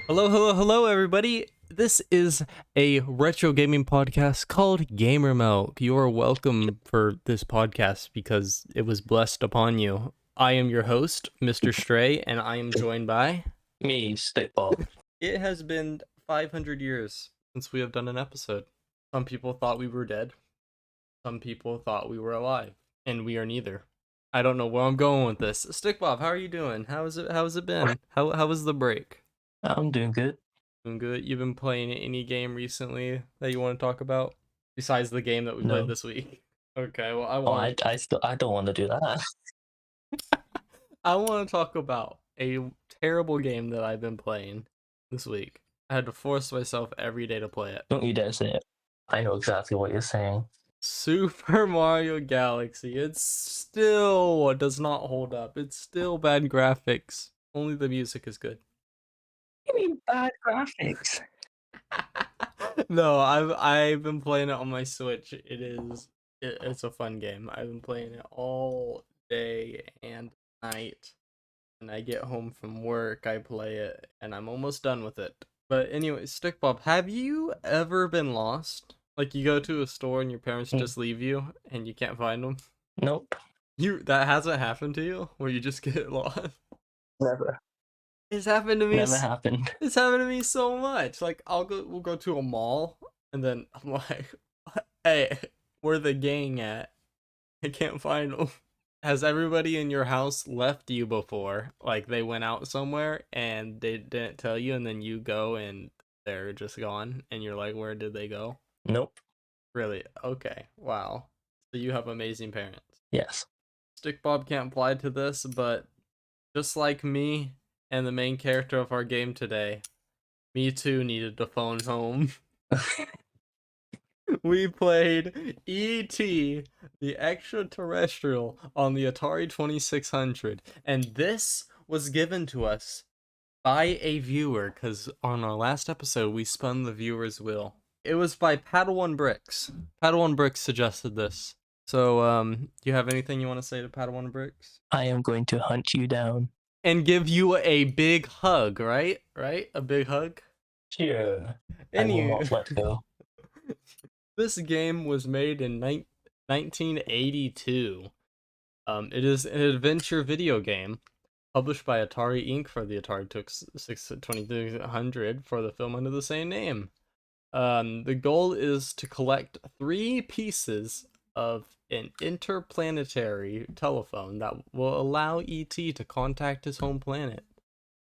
Hello, hello, hello, everybody. This is a retro gaming podcast called Gamer Milk. You are welcome for this podcast because it was blessed upon you. I am your host, Mr. Stray, and I am joined by. Me, Stickball. It has been 500 years since we have done an episode. Some people thought we were dead. Some people thought we were alive, and we are neither. I don't know where I'm going with this. Stick Bob, how are you doing? How has it been? How was the break? I'm doing good. Doing good. You've been playing any game recently that you want to talk about besides the game that we played No. this week? Okay, well, I don't want to do that. I want to talk about a terrible game that I've been playing this week. I had to force myself every day to play it. Don't you dare say it. I know exactly what you're saying. Super Mario Galaxy. It still does not hold up. It's still bad graphics. Only the music is good. You mean bad graphics? No, I've been playing it on my Switch. It's a fun game. I've been playing it all day and night. And I get home from work, I play it, and I'm almost done with it. But anyway, Stick Bob, have you ever been lost? Like you go to a store and your parents just leave you and you can't find them? Nope. That hasn't happened to you where you just get lost? Never. It's happened to me. Never happened. It's happened to me so much. Like we'll go to a mall and then I'm like, "Hey, where the gang at? I can't find them." Has everybody in your house left you before? Like they went out somewhere and they didn't tell you, and then you go and they're just gone, and you're like, "Where did they go?" Nope. Really? Okay. Wow. So you have amazing parents. Yes. Stick Bob can't apply to this, but just like me and the main character of our game today, me too needed to phone home. We played E.T., the Extra-Terrestrial, on the Atari 2600, and this was given to us by a viewer, because on our last episode, we spun the viewer's wheel. It was by Padawan Bricks. Padawan Bricks suggested this. So, do you have anything you want to say to Padawan Bricks? I am going to hunt you down. And give you a big hug, right? Right? A big hug? Sure. I will not let go. This game was made in 1982. It is an adventure video game published by Atari Inc. for the Atari 2600 for the film under the same name. The goal is to collect 3 pieces of an interplanetary telephone that will allow E.T. to contact his home planet.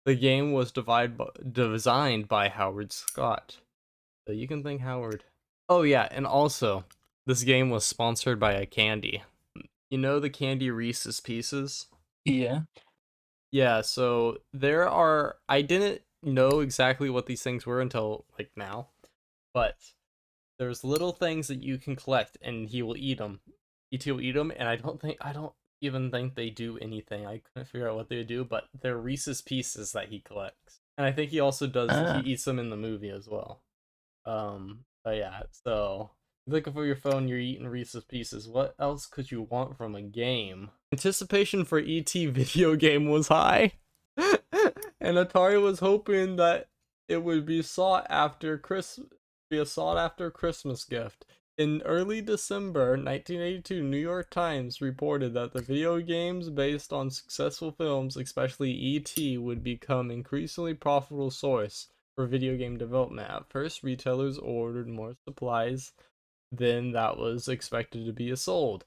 The game was designed by Howard Scott. So you can thank Howard. Oh yeah, and also, this game was sponsored by a candy. You know the candy Reese's Pieces? Yeah. Yeah, so I didn't know exactly what these things were until, like, now. But there's little things that you can collect, and he will eat them. E.T. will eat them, and I don't even think they do anything. I couldn't figure out what they do, but they're Reese's Pieces that he collects. And I think he also he eats them in the movie as well. But yeah, so looking for your phone, you're eating Reese's Pieces. What else could you want from a game? Anticipation for ET video game was high. And Atari was hoping that it would be a sought after Christmas gift. In early December 1982, New York Times reported that the video games based on successful films, especially E.T., would become increasingly profitable source for video game development. At first, retailers ordered more supplies than that was expected to be sold,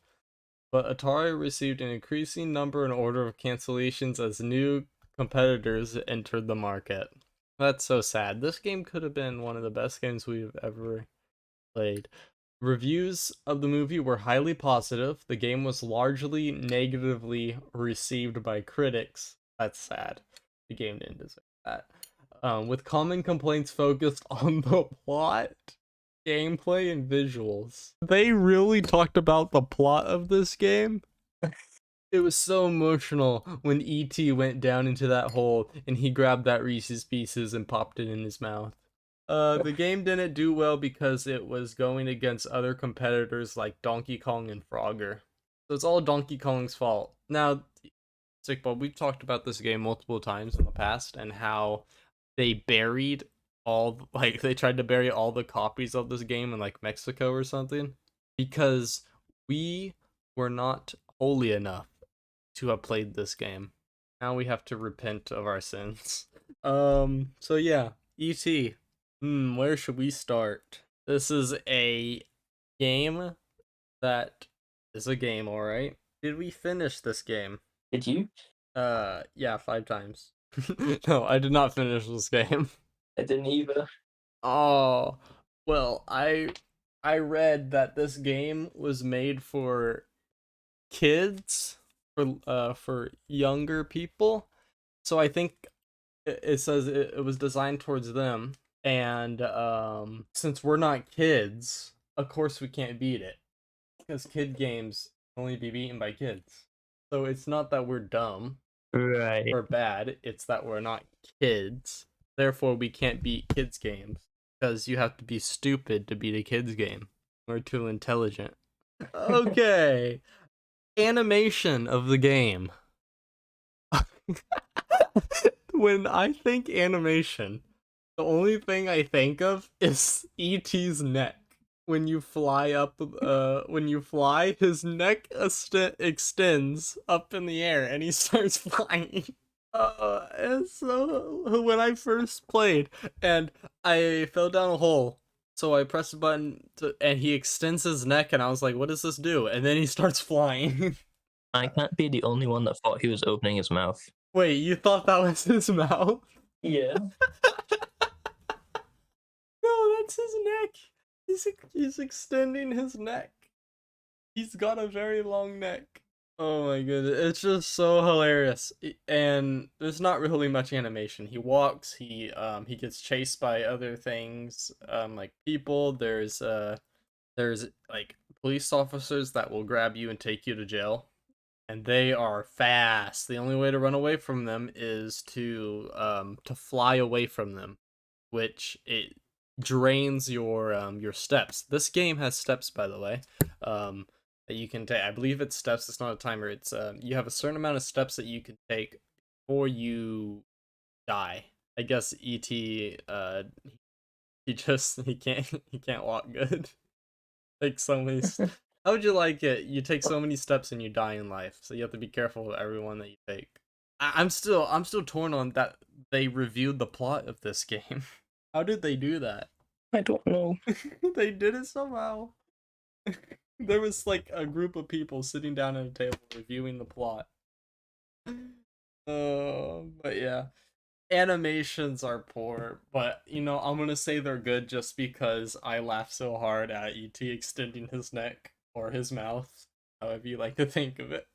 but Atari received an increasing number and order of cancellations as new competitors entered the market. That's so sad. This game could have been one of the best games we've ever played. Reviews of the movie were highly positive. The game was largely negatively received by critics. That's sad. The game didn't deserve that. With common complaints focused on the plot, gameplay, and visuals. They really talked about the plot of this game. It was so emotional when E.T. went down into that hole and he grabbed that Reese's Pieces and popped it in his mouth. The game didn't do well because it was going against other competitors like Donkey Kong and Frogger. So it's all Donkey Kong's fault. Now, Sickball, we've talked about this game multiple times in the past and how they buried like they tried to bury all the copies of this game in like Mexico or something because we were not holy enough to have played this game. Now we have to repent of our sins. So yeah, ET. Where should we start? This is a game that is a game, all right. Did we finish this game? Did you? Yeah, 5 times. No, I did not finish this game. I didn't either. Oh, well, I read that this game was made for kids, for younger people. So I think it says it was designed towards them, and since we're not kids, of course we can't beat it because kid games can only be beaten by kids. So it's not that we're dumb Right. or bad, it's that we're not kids. Therefore, we can't beat kids games because you have to be stupid to beat a kids game. We're too intelligent. Okay. Animation of the game. When I think animation, the only thing I think of is ET's neck. When you fly, his neck extends up in the air and he starts flying. And so when I first played and I fell down a hole, so I pressed a button and he extends his neck and I was like, what does this do? And then he starts flying. I can't be the only one that thought he was opening his mouth. Wait, you thought that was his mouth? Yeah. No, that's his neck. He's extending his neck. He's got a very long neck. Oh my goodness, it's just so hilarious. And there's not really much animation. He walks, he gets chased by other things, like people. There's like police officers that will grab you and take you to jail. And they are fast. The only way to run away from them is to fly away from them, which it drains your steps. This game has steps, by the way, that you can take. I believe it's steps. It's not a timer. It's you have a certain amount of steps that you can take before you die. I guess ET he can't walk good. Take so many. How would you like it? You take so many steps and you die in life, so you have to be careful with everyone that you take. I'm still torn on that. They reviewed the plot of this game. How did they do that? I don't know. They did it somehow. There was like a group of people sitting down at a table reviewing the plot. But yeah, animations are poor, but you know, I'm gonna say they're good just because I laughed so hard at ET extending his neck or his mouth, however you like to think of it.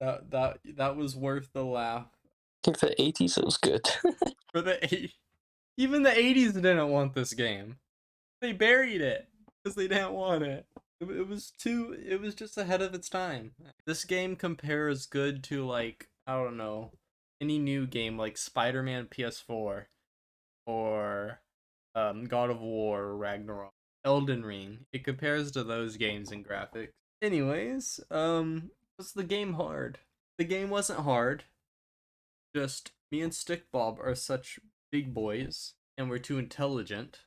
That was worth the laugh. I think the 80s it was good. For even the 80s didn't want this game. They buried it because they didn't want it. It was just ahead of its time. This game compares good to like, I don't know, any new game like Spider-Man PS4 or God of War or Ragnarok, Elden Ring. It compares to those games in graphics. Anyways, was the game hard? The game wasn't hard. Just me and Stick Bob are such big boys and we're too intelligent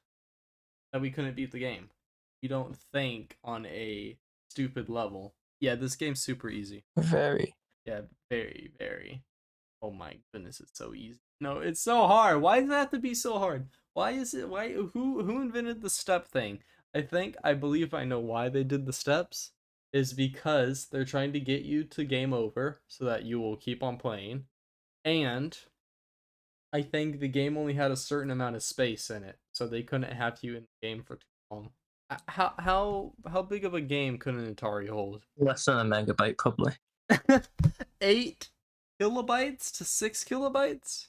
that we couldn't beat the game. You don't think on a stupid level. Yeah, this game's super easy. Very. Yeah, very, very. Oh my goodness, it's so easy. No, it's so hard. Why does it have to be so hard? Why is it who invented the step thing? I believe I know why they did the steps is because they're trying to get you to game over so that you will keep on playing. And I think the game only had a certain amount of space in it, so they couldn't have you in the game for too long. How big of a game could an Atari hold? Less than a megabyte, probably. 8 kilobytes to 6 kilobytes?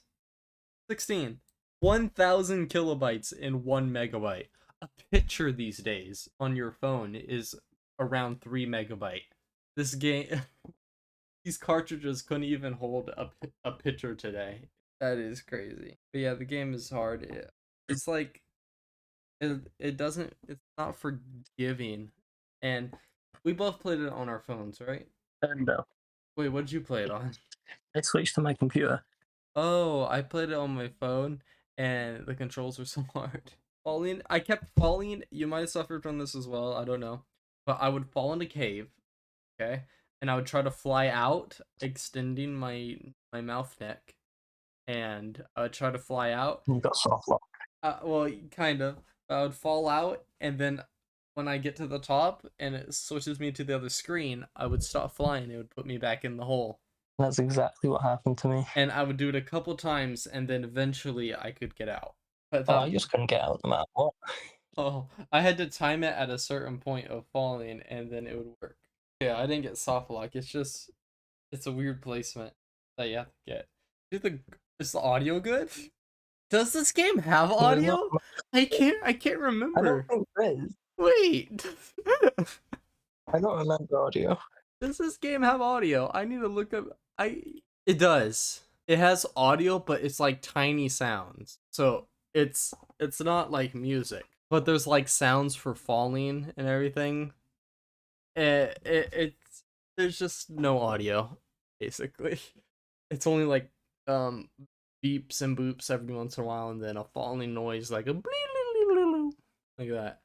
16. 1,000 kilobytes in 1 megabyte. A picture these days on your phone is around 3 megabyte. This game, these cartridges couldn't even hold a picture today. That is crazy. But yeah, the game is hard. It's like it doesn't. It's not forgiving, and we both played it on our phones, right? No. Wait, what did you play it on? I switched to my computer. Oh, I played it on my phone, and the controls are so hard. I kept falling. You might have suffered from this as well. I don't know, but I would fall in a cave, okay, and I would try to fly out, extending my mouth neck, and I would try to fly out. You got soft lock. Well, kind of. I would fall out, and then when I get to the top and it switches me to the other screen, I would stop flying. It would put me back in the hole. That's exactly what happened to me. And I would do it a couple times, and then eventually I could get out. But Oh, I just couldn't get out no matter what. I had to time it at a certain point of falling, and then it would work. Yeah, I didn't get soft lock. It's a weird placement that you have to get. Is the audio good? Does this game have There's not. audio? I can't I don't remember. think there is. Wait. I don't remember audio. Does this game have audio? I need to look up. It does. It has audio, but it's like tiny sounds. So it's not like music, but there's like sounds for falling and everything. It's there's just no audio basically. It's only like beeps and boops every once in a while, and then a falling noise like a like that.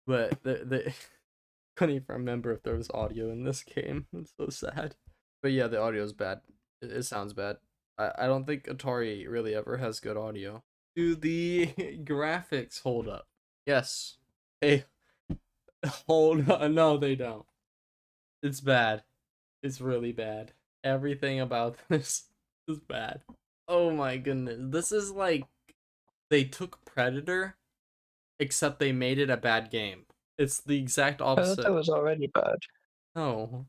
But the couldn't even remember if there was audio in this game. It's so sad. But yeah, the audio is bad. It sounds bad. I don't think Atari really ever has good audio. Do the graphics hold up? Yes. They hold up. No, they don't. It's bad. It's really bad. Everything about this is bad. Oh my goodness. This is like they took Predator, except they made it a bad game. It's the exact I thought opposite. that was already bad. No,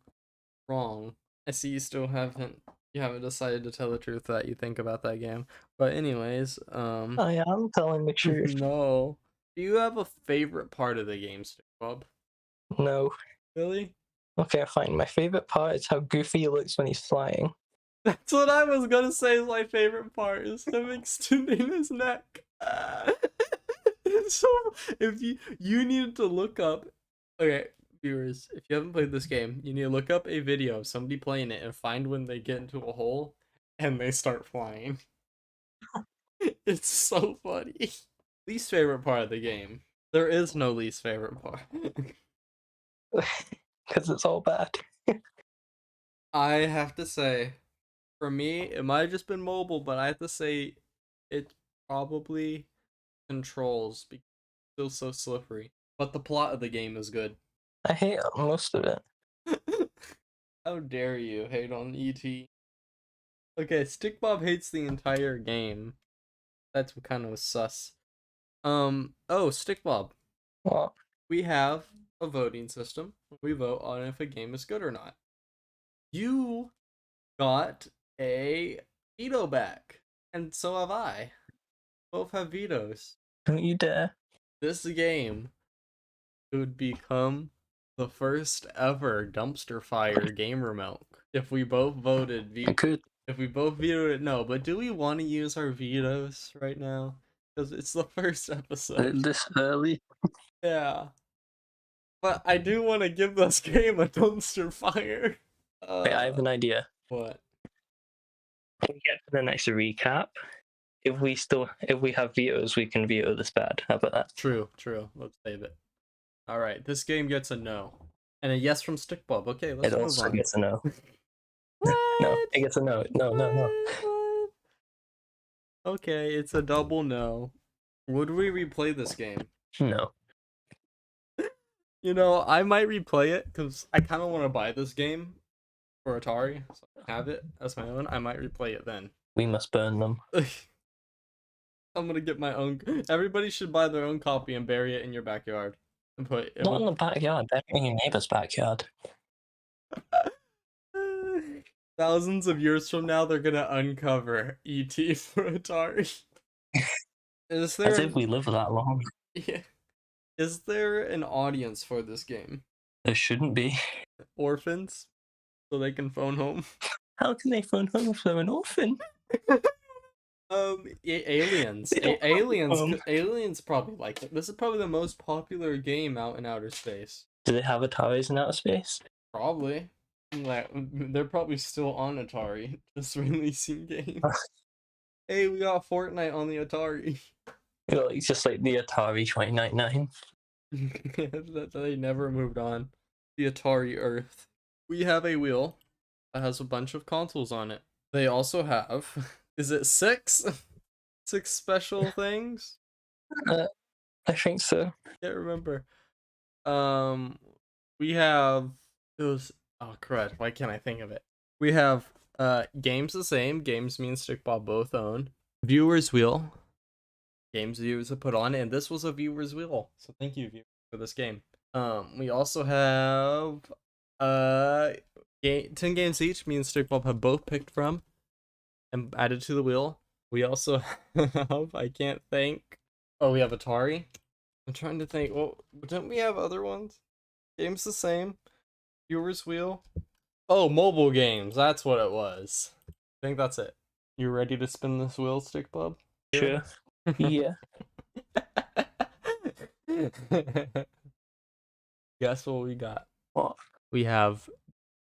wrong. I see you haven't decided to tell the truth that you think about that game. But anyways, I am telling the truth. no. Do you have a favorite part of the game, Stick Bob? No. Really? Okay, fine. My favorite part is how goofy he looks when he's flying. That's what I was gonna say is my favorite part, is him extending his neck. So if you needed to look up, okay, viewers, if you haven't played this game, you need to look up a video of somebody playing it and find when they get into a hole and they start flying. It's so funny. Least favorite part of the game. There is no least favorite part. Because it's all bad. I have to say, for me, it might have just been mobile, but I have to say it probably controls because it's still so slippery. But the plot of the game is good. I hate most of it. How dare you hate on ET? Okay, Stick Bob hates the entire game. That's what kind of sus. Oh, Stick Bob. What? We have a voting system. We vote on if a game is good or not. You got a veto back, and so have I. Both have vetoes. Don't you dare. This game would become the first ever dumpster fire gamer milk if we both voted I could. if we both vetoed it. No, but do we want to use our vetoes right now? Because it's the first episode. This early. Yeah. But I do want to give this game a dumpster fire. Wait, I have an idea. What? When we get to the next recap, if we have vetoes, we can veto this bad. How about that? True. Let's save it. Alright, this game gets a no. And a yes from Stick Bob. Okay, let's It move also on. gets a no. What? No, it gets a no. No. What? Okay, it's a double no. Would we replay this game? No. You know, I might replay it because I kind of want to buy this game for Atari, so I can have it as my own. I might replay it then. We must burn them. I'm gonna get my own. Everybody should buy their own copy and bury it in your backyard and put it. Not in the backyard. They're in your neighbor's backyard. Thousands of years from now, they're gonna uncover ET for Atari. Is there? As if we live that long. Yeah. Is there an audience for this game? There shouldn't be. Orphans, so they can phone home. How can they phone home if they're an orphan? Aliens. They don't have Aliens probably like it. This is probably the most popular game out in outer space. Do they have Ataris in outer space? Probably. Like, they're probably still on Atari, just releasing games. Hey, we got Fortnite on the Atari. It's just like the Atari 2099. They never moved on. The Atari Earth. We have a wheel that has a bunch of consoles on it. They also have, is it six? Six special things? Uh, I think so. Can't remember. Um, we have those. Oh crud! Why can't I think of it? We have games the same. Games me and Stickball both own. Viewers wheel. Games viewers have put on, and this was a viewers wheel. So thank you, viewers, for this game. We also have 10 games each. Me and Stickball have both picked from and added to the wheel. We also have, I can't think. Oh, we have Atari. I'm trying to think. Well, don't we have other ones? Games the same. Viewers wheel. Oh, mobile games. That's what it was. I think that's it. You ready to spin this wheel, Stick Bub? Sure. Yeah. Guess what we got? What? We have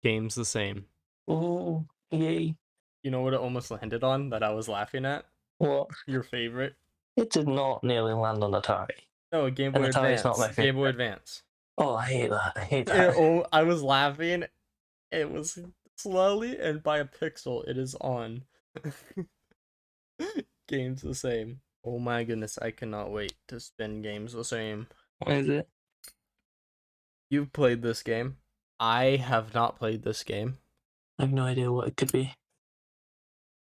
games the same. Oh, yay. You know what it almost landed on that I was laughing at? What? Your favorite? It did not nearly land on Atari. No, Game Boy And Atari's not Advance. my Game Boy favorite. Advance. Oh, I hate that. I hate that. I was laughing. It was slowly, and by a pixel, it is on. Games the same. Oh my goodness, I cannot wait to spin games the same. What is it? You've played this game. I have not played this game. I have no idea what it could be.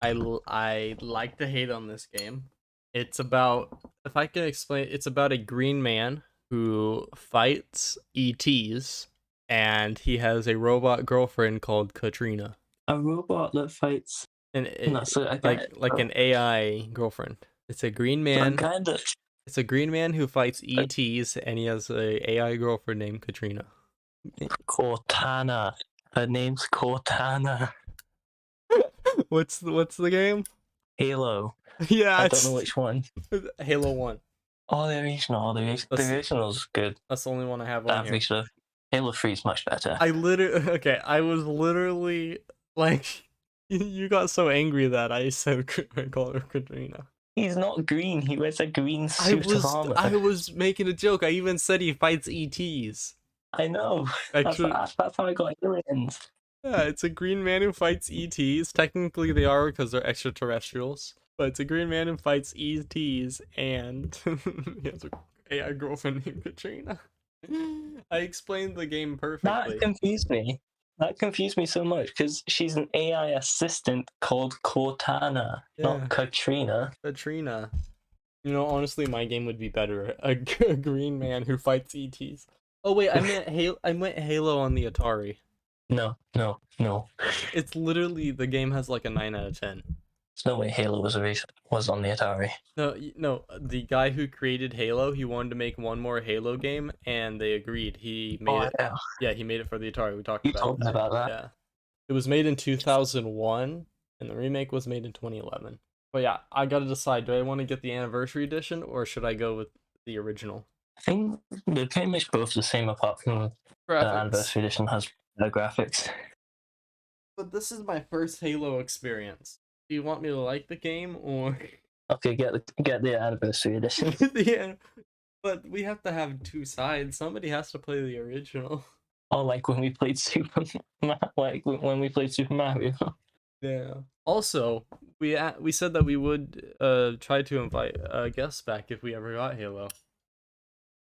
I like to hate on this game. It's about, if I can explain, it's about a green man who fights ETs, and he has a robot girlfriend called Katrina. A robot that fights. And That's it. I get it. like an AI girlfriend. It's a green So man. kind of. It's a green man who fights ETs, and he has a AI girlfriend named Katrina. Cortana. Her name's Cortana. What's the game? Halo. Yeah, I don't know which one. Halo 1. Oh, the original. The original's good. That's the only one I have on here. Stuff. Halo 3 is much better. I was literally like, you got so angry that I said I call her Katrina. He's not green. He wears a green suit of armor. I was making a joke. I even said he fights ETs. I know. That's how I got aliens. Yeah, it's a green man who fights ETs. Technically, they are because they're extraterrestrials. But it's a green man who fights ETs, and he has an AI girlfriend named Katrina. I explained the game perfectly. That confused me so much because she's an AI assistant called Cortana, not Katrina. Katrina. You know, honestly, my game would be better. A green man who fights ETs. Oh wait, I meant Halo on the Atari. No. It's literally, the game has like a 9 out of 10. There's no way Halo was on the Atari. No, the guy who created Halo, he wanted to make one more Halo game, and they agreed. He made it. Yeah, he made it for the Atari. We talked about that. Yeah, it was made in 2001, and the remake was made in 2011. But yeah, I gotta decide. Do I want to get the anniversary edition, or should I go with the original? I think they're pretty much both the same, apart from the anniversary edition has no graphics. But this is my first Halo experience. Do you want me to like the game, or? Okay, get the anniversary edition. Yeah, but we have to have two sides. Somebody has to play the original. Oh, like when we played Super Mario. Yeah. Also, we said that we would try to invite guests back if we ever got Halo.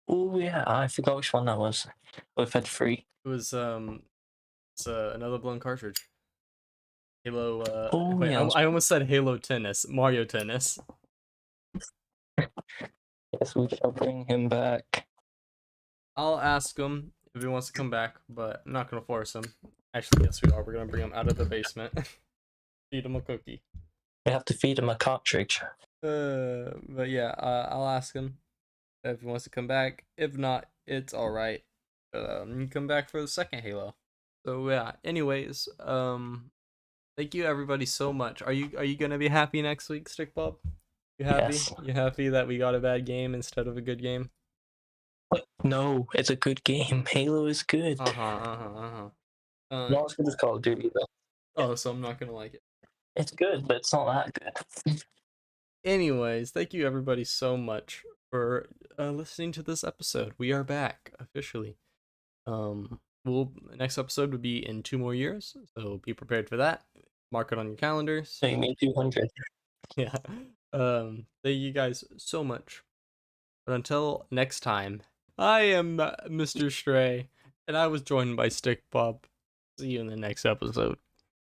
Oh yeah, I forgot which one that was. We've had 3. It was another blown cartridge. Halo. I almost said Halo Tennis, Mario Tennis. Yes, we shall bring him back. I'll ask him if he wants to come back, but I'm not gonna force him. Actually, yes, we are. We're gonna bring him out of the basement. Feed him a cookie. We have to feed him a cartridge. But yeah, I'll ask him if he wants to come back. If not, it's all right. You come back for the second Halo. So yeah. Anyways, thank you everybody so much. Are you gonna be happy next week, Stick Bob? You happy? Yes. You happy that we got a bad game instead of a good game? What? No, it's a good game. Halo is good. Not as good as Call of Duty though. Oh, so I'm not gonna like it. It's good, but it's not that good. Anyways, thank you everybody so much for listening to this episode. We are back officially. We'll next episode would be in 2 more years, so be prepared for that. Mark it on your calendars. No, you mean 200. Yeah. Thank you guys so much. But until next time, I am Mr. Stray, and I was joined by Stick Bob. See you in the next episode.